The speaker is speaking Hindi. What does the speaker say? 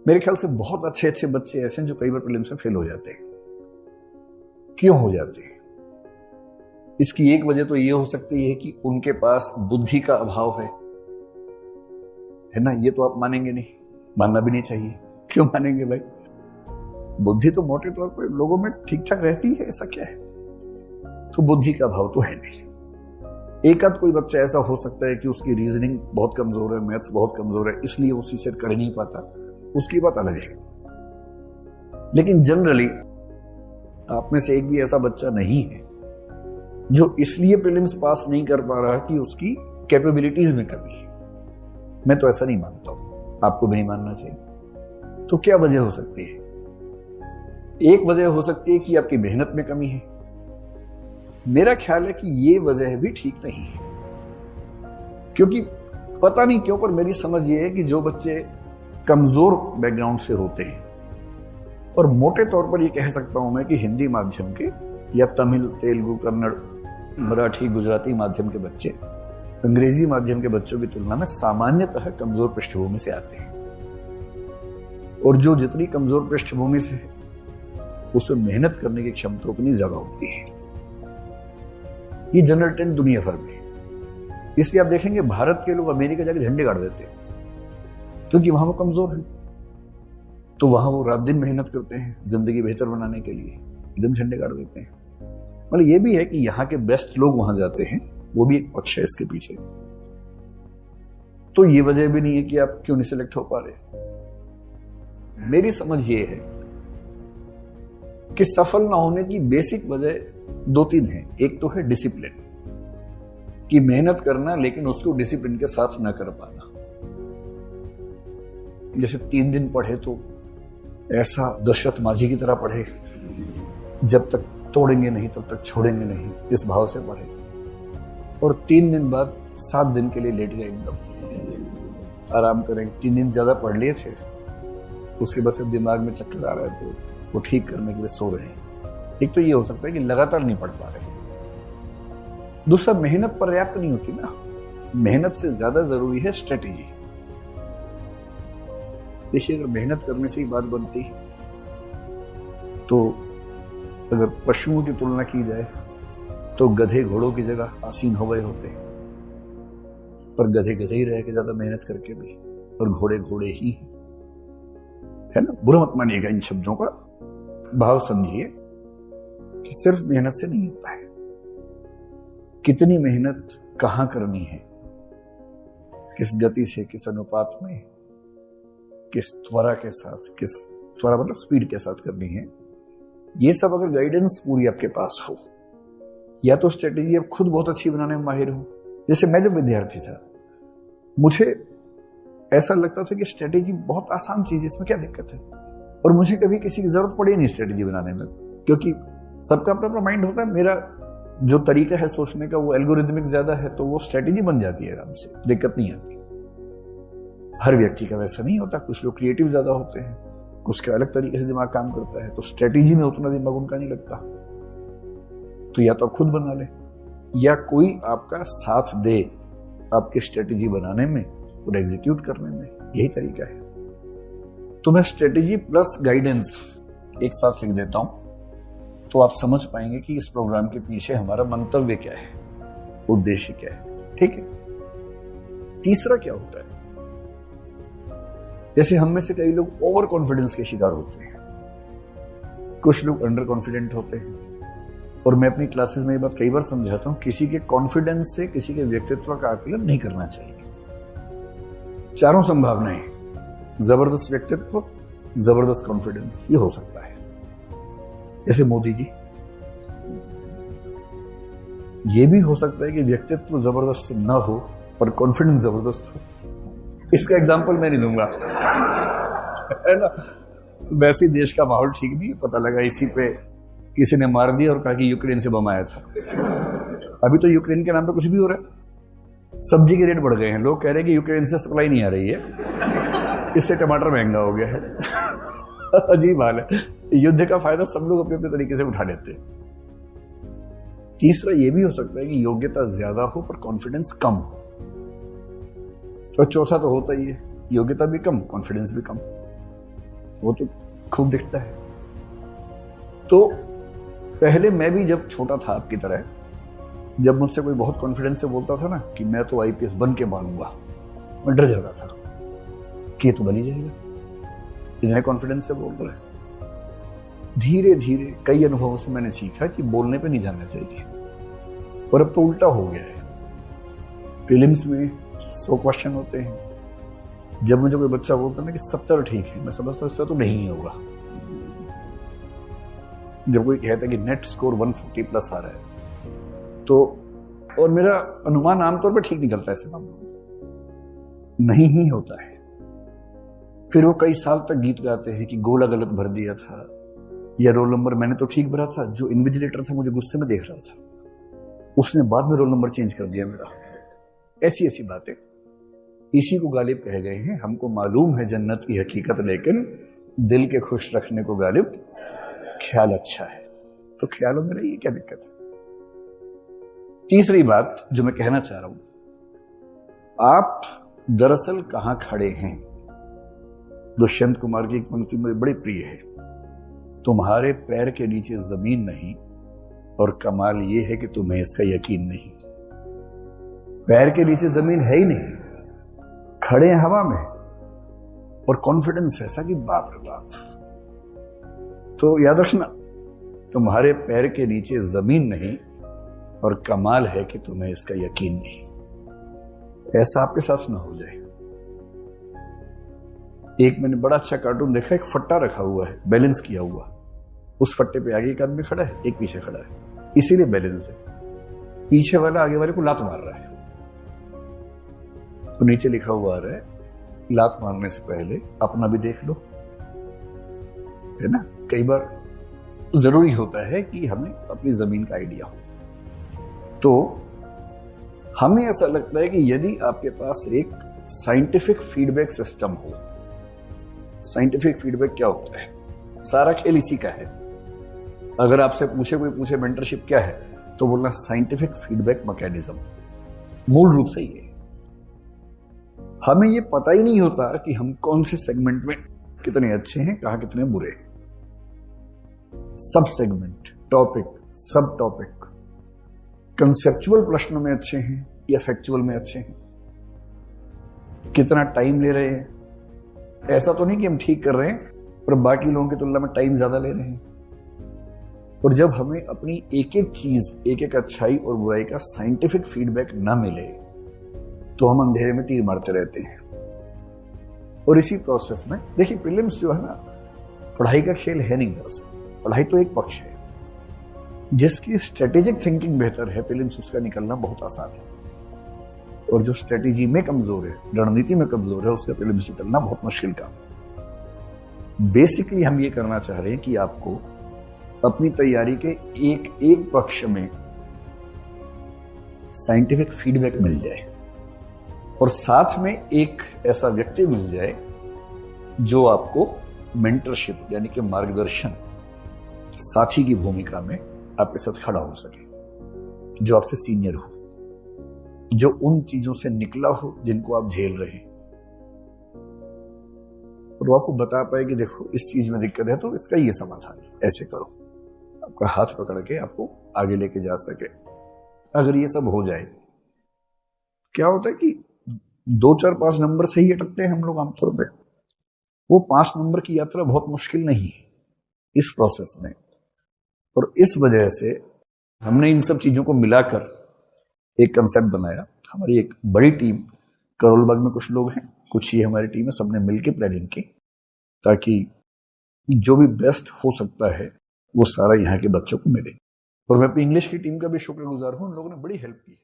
मेरे ख्याल से बहुत अच्छे अच्छे बच्चे ऐसे हैं जो कई बार प्रीलिम्स में फेल हो जाते हैं। क्यों हो जाते हैं? इसकी एक वजह तो ये हो सकती है कि उनके पास बुद्धि का अभाव है ना। ये तो आप मानेंगे नहीं, मानना भी नहीं चाहिए। क्यों मानेंगे भाई? बुद्धि तो मोटे तौर पर लोगों में ठीक ठाक रहती है, ऐसा क्या है? तो बुद्धि का अभाव तो है नहीं। एक आध कोई बच्चा ऐसा हो सकता है कि उसकी रीजनिंग बहुत कमजोर है, मैथ्स बहुत कमजोर है, इसलिए वो उसी से कर नहीं पाता, उसकी बात अलग है। लेकिन जनरली आप में से एक भी ऐसा बच्चा नहीं है जो इसलिए प्रीलिम्स पास नहीं कर पा रहा कि उसकी कैपेबिलिटीज में कमी है। मैं तो ऐसा नहीं मानता हूं, आपको भी नहीं मानना चाहिए। तो क्या वजह हो सकती है? एक वजह हो सकती है कि आपकी मेहनत में कमी है। मेरा ख्याल है कि ये वजह भी ठीक नहीं है, क्योंकि पता नहीं क्यों पर मेरी समझ ये है कि जो बच्चे कमजोर बैकग्राउंड से होते हैं, और मोटे तौर पर ये कह सकता हूं मैं कि हिंदी माध्यम के या तमिल, तेलुगु, कन्नड़, मराठी, गुजराती माध्यम के बच्चे अंग्रेजी माध्यम के बच्चों की तुलना में सामान्यतः कमजोर पृष्ठभूमि से आते हैं। और जो जितनी कमजोर पृष्ठभूमि से है उसमें मेहनत करने की क्षमता उतनी ज्यादा होती है। ये जनरल ट्रेंड दुनिया भर में है। इसलिए आप देखेंगे भारत के लोग अमेरिका जाकर झंडे गाड़ देते हैं, क्योंकि वहां वो कमजोर है। तो वहां वो रात दिन मेहनत करते हैं जिंदगी बेहतर बनाने के लिए, एकदम झंडे गाड़ देते हैं। मतलब ये भी है कि यहाँ के बेस्ट लोग वहां जाते हैं, वो भी एक पक्ष है इसके पीछे। तो ये वजह भी नहीं है कि आप क्यों नहीं सिलेक्ट हो पा रहे। मेरी समझ ये है कि सफल ना होने की बेसिक वजह दो तीन है। एक तो है डिसिप्लिन, कि मेहनत करना लेकिन उसको डिसिप्लिन के साथ ना कर पाना। जैसे 3 दिन पढ़े तो ऐसा दशरथ माझी की तरह पढ़े, जब तक तोड़ेंगे नहीं तब तक छोड़ेंगे नहीं, इस भाव से पढ़े, और 3 दिन बाद 7 दिन के लिए लेट गए, एकदम आराम करेंगे। 3 दिन ज्यादा पढ़ लिए थे, उसके बाद से दिमाग में चक्कर आ रहा है तो वो ठीक करने के लिए सो रहे हैं। एक तो ये हो सकता है कि लगातार नहीं पढ़ पा रहे। दूसरा, मेहनत पर्याप्त नहीं होती ना। मेहनत से ज्यादा जरूरी है स्ट्रेटेजी। देखिए, अगर मेहनत करने से ही बात बनती तो अगर पशुओं की तुलना की जाए तो गधे घोड़ों की जगह आसीन हो गए होते, पर गधे गधे ही रह के ज्यादा मेहनत करके भी, और घोड़े घोड़े ही है ना। बुरा मत मानिएगा, इन शब्दों का भाव समझिए कि सिर्फ मेहनत से नहीं होता है। कितनी मेहनत कहां करनी है, किस गति से, किस अनुपात में, किस त्वरा के साथ, किस त्वरा मतलब स्पीड के साथ करनी है, ये सब अगर गाइडेंस पूरी आपके पास हो, या तो स्ट्रेटेजी आप खुद बहुत अच्छी बनाने में माहिर हो। जैसे मैं जब विद्यार्थी था, मुझे ऐसा लगता था कि स्ट्रेटेजी बहुत आसान चीज है, इसमें क्या दिक्कत है। और मुझे कभी किसी की जरूरत पड़ी नहीं स्ट्रेटेजी बनाने में, क्योंकि सबका अपना अपना माइंड होता है। मेरा जो तरीका है सोचने का वो एल्गोरिथमिक ज्यादा है, तो वो स्ट्रेटेजी बन जाती है आराम से, दिक्कत नहीं आती। हर व्यक्ति का वैसा नहीं होता, कुछ लोग क्रिएटिव ज्यादा होते हैं, कुछ के अलग तरीके से दिमाग काम करता है, तो स्ट्रेटेजी में उतना दिमाग उनका नहीं लगता। तो या तो आप खुद बना ले, या कोई आपका साथ दे आपकी स्ट्रेटेजी बनाने में और एग्जीक्यूट करने में। यही तरीका है। तो मैं स्ट्रेटेजी प्लस गाइडेंस एक साथ लिख देता हूं, तो आप समझ पाएंगे कि इस प्रोग्राम के पीछे हमारा मंतव्य क्या है, उद्देश्य क्या है। ठीक है। तीसरा क्या होता है, जैसे हम में से कई लोग ओवर कॉन्फिडेंस के शिकार होते हैं, कुछ लोग अंडर कॉन्फिडेंट होते हैं। और मैं अपनी क्लासेस में ये बात कई बार समझाता हूं, किसी के कॉन्फिडेंस से किसी के व्यक्तित्व का आकलन नहीं करना चाहिए। चारों संभावनाएं, जबरदस्त व्यक्तित्व, जबरदस्त कॉन्फिडेंस, ये हो सकता है। जैसे मोदी जी, ये भी हो सकता है कि व्यक्तित्व जबरदस्त ना हो पर कॉन्फिडेंस जबरदस्त हो। इसका एग्जांपल मैं नहीं दूंगा है ना। वैसे देश का माहौल ठीक नहीं है, पता लगा इसी पे किसी ने मार दिया और कहा कि यूक्रेन से बम आया था। अभी तो यूक्रेन के नाम पे कुछ भी हो रहा है। सब्जी के रेट बढ़ गए हैं, लोग कह रहे हैं कि यूक्रेन से सप्लाई नहीं आ रही है, इससे टमाटर महंगा हो गया है। अजीब हाल है। युद्ध का फायदा सब लोग अपने अपने तरीके से उठा लेते हैं। तीसरा ये भी हो सकता है कि योग्यता ज्यादा हो पर कॉन्फिडेंस कम। और चौथा तो होता ही है, योग्यता भी कम, कॉन्फिडेंस भी कम। वो तो खूब दिखता है। तो पहले मैं भी जब छोटा था आपकी तरह, जब मुझसे कोई बहुत कॉन्फिडेंस से बोलता था ना कि मैं तो आईपीएस बन के मानूंगा, मैं डर जाता था कि ये तो बन ही जाएगा, इतने कॉन्फिडेंस से बोल रहे। धीरे धीरे कई अनुभवों से मैंने सीखा कि बोलने पे नहीं जाना चाहिए, और अब तो उल्टा हो गया है। प्रीलिम्स में 100 क्वेश्चन होते हैं, जब मुझे कोई बच्चा बोलता है ना कि 70 ठीक है, मैं समझता इससे तो नहीं होगा। जब कोई कहता है कि नेट स्कोर 140 प्लस आ रहा है, तो और मेरा अनुमान आमतौर पर ठीक निकलता है, ऐसे मामलों में नहीं ही होता है। फिर वो कई साल तक गीत गाते हैं कि गोला गलत भर दिया था, या रोल नंबर मैंने तो ठीक भरा था, जो इन्विजिलेटर था मुझे गुस्से में देख रहा था, उसने बाद में रोल नंबर चेंज कर दिया मेरा। ऐसी ऐसी बातें, इसी को गालिब कह गए हैं। हमको मालूम है जन्नत की हकीकत, लेकिन दिल के खुश रखने को गालिब ख्याल अच्छा है। तो ख्यालों में रहिए, क्या दिक्कत है। तीसरी बात जो मैं कहना चाह रहा हूं, आप दरअसल कहां खड़े हैं। दुष्यंत कुमार की एक पंक्ति मुझे बड़ी प्रिय है, तुम्हारे पैर के नीचे जमीन नहीं, और कमाल यह है कि तुम्हें इसका यकीन नहीं। पैर के नीचे जमीन है ही नहीं, खड़े हैं हवा में, और कॉन्फिडेंस ऐसा कि बाप रे बाप। तो याद रखना, तुम्हारे पैर के नीचे जमीन नहीं, और कमाल है कि तुम्हें इसका यकीन नहीं। ऐसा आपके साथ ना हो जाए। एक मैंने बड़ा अच्छा कार्टून देखा, एक फट्टा रखा हुआ है बैलेंस किया हुआ, उस फट्टे पे आगे एक आदमी खड़ा है, एक पीछे खड़ा है, इसीलिए बैलेंस है। पीछे वाला आगे वाले को लात मार रहा है, तो नीचे लिखा हुआ आ रहा है, लात मारने से पहले अपना भी देख लो, है ना। कई बार जरूरी होता है कि हमें अपनी जमीन का आइडिया हो। तो हमें ऐसा लगता है कि यदि आपके पास एक साइंटिफिक फीडबैक सिस्टम हो। साइंटिफिक फीडबैक क्या होता है, सारा खेल इसी का है। अगर आपसे कोई पूछे मेंटरशिप क्या है, तो बोलना साइंटिफिक फीडबैक मैकेनिज्म। मूल रूप से ये हमें ये पता ही नहीं होता कि हम कौन से सेगमेंट में कितने अच्छे हैं, कहां कितने बुरे। सब सेगमेंट, टॉपिक, सब टॉपिक, कंसेप्चुअल प्रश्नों में अच्छे हैं या फैक्चुअल में अच्छे हैं, कितना टाइम ले रहे हैं। ऐसा तो नहीं कि हम ठीक कर रहे हैं पर बाकी लोगों की तुलना में टाइम ज्यादा ले रहे हैं। और जब हमें अपनी एक एक चीज, एक एक अच्छाई और बुराई का साइंटिफिक फीडबैक ना मिले, तो हम अंधेरे में तीर मारते रहते हैं। और इसी प्रोसेस में देखिए, प्रीलिम्स जो है ना, पढ़ाई का खेल है नहीं। दरअसल पढ़ाई तो एक पक्ष है, जिसकी स्ट्रेटेजिक थिंकिंग बेहतर है, प्रीलिम्स उसका निकलना बहुत आसान है। और जो स्ट्रेटेजी में कमजोर है, रणनीति में कमजोर है, उसका प्रीलिम्स निकलना बहुत मुश्किल काम। बेसिकली हम ये करना चाह रहे हैं कि आपको अपनी तैयारी के एक एक पक्ष में साइंटिफिक फीडबैक मिल जाए, और साथ में एक ऐसा व्यक्ति मिल जाए जो आपको मेंटरशिप यानी कि मार्गदर्शन, साथी की भूमिका में आपके साथ खड़ा हो सके, जो आपसे सीनियर हो, जो उन चीजों से निकला हो जिनको आप झेल रहे हैं, और वो आपको बता पाए कि देखो इस चीज में दिक्कत है तो इसका ये समाधान है, ऐसे करो। आपका हाथ पकड़ के आपको आगे लेके जा सके। अगर ये सब हो जाए, क्या होता है कि 2, 4, 5 नंबर से ही अटकते हैं हम लोग आमतौर पे। वो 5 नंबर की यात्रा बहुत मुश्किल नहीं है इस प्रोसेस में। और इस वजह से हमने इन सब चीजों को मिलाकर एक कंसेप्ट बनाया। हमारी एक बड़ी टीम, करोलबाग में कुछ लोग हैं, कुछ ये हमारी टीम है, सबने मिलकर प्लानिंग की, ताकि जो भी बेस्ट हो सकता है वो सारा यहाँ के बच्चों को मिले। और मैं अपनी इंग्लिश की टीम का भी शुक्रगुजार हूं, उन लोगों ने बड़ी हेल्प की।